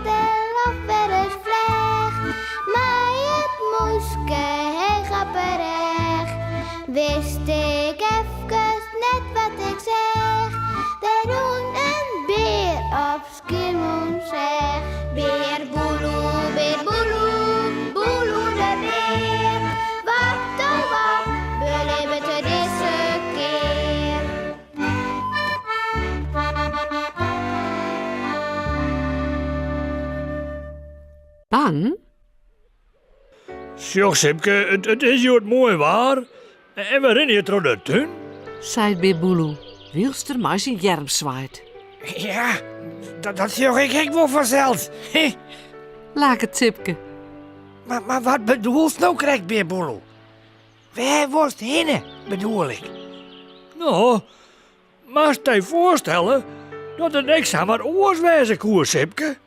de lach weer eens vlecht. Maar het moeske heel grapperig. Wist ik even net wat ik zeg. Er roen een beer op Skiermon zeg. Beer boeloe, boeloe de beer. Wat oh wat, beleven te deze keer. Bang? Sjoch, Sipke, het is hier mooi waar. En we rennen hier door de tuin. Zei Beer Boeloe, wielster maar zijn jerm zwaait. Ja, dat zorg ik wel vanzelf. Laat het Sipke. Maar wat bedoelt nou correct, Beerboeloe? Waar was hinnen, bedoel ik? Nou, maar je voorstellen dat het niks aan maar oorswijze koers, Sipke.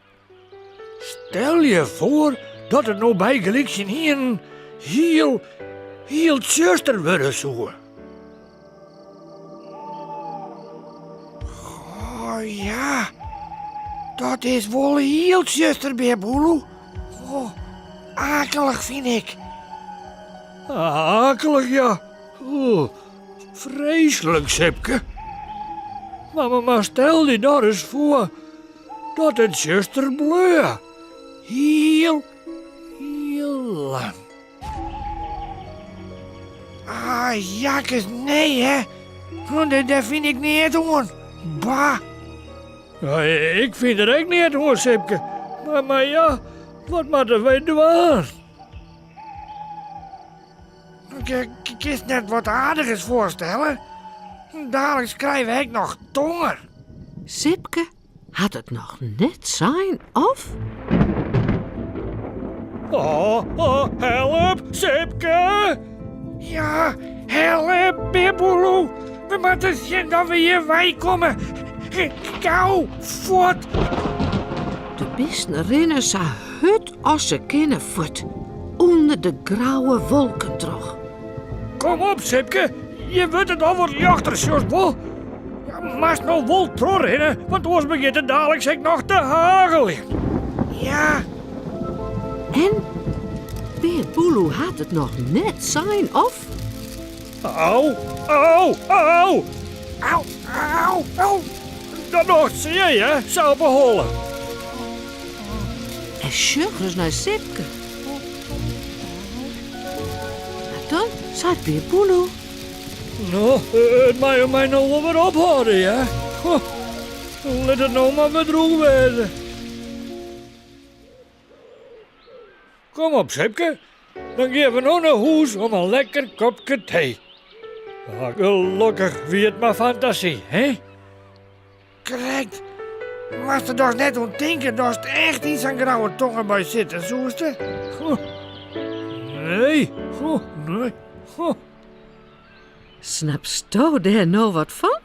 Stel je voor dat het nou bij gelijkje hier heel zuster worden zou. Oh ja, dat is wel heel zuster, Beerboeloe. Oh, akelig vind ik. Akelig, ja. Oh, vreselijk, Sipke. Maar stel je nou eens voor dat het zuster bleu. Heel lang. Ah, jakkes, nee hè. Dat vind ik niet hoor. Bah. Ja, ik vind het ook niet hoor, Sipke. Maar ja, wat moeten wij doen? Ik kan net wat aardigs voorstellen. Dadelijk krijgen ik nog tonger. Sipke had het nog net zijn, of? Oh, help, Sipke! Ja, help, Beerboeloe. We moeten zien dat we hier komen. Gauw, voort. De bisten rennen ze hut als ze kunnen voort. Onder de grauwe wolken terug. Kom op, Sipke. Je wordt het al wat jachter, Sjosbol. Maar nou wel terugrennen, want anders begint het dadelijk zich nog te hagelen. Ja, En Beer Boeloe had het nog net zijn, of? Au. au, au. Dat nog, zie je, zou beholen. En sjuggers naar Sipke. Maar dan zei Beer Boeloe. Nou, het mag mij nou wel weer ophouden, ja. Let het nou maar bedroeg wezen. Kom op, Sipke. Dan gaan we nou naar huis om een lekker kopje thee. Ah, gelukkig wie het maar fantasie, hè? Correct. Was er toch net om denken dat er echt iets aan grauwe tongen bij zitten, zoeste? Nee. Nee. Snapst je daar nou wat van?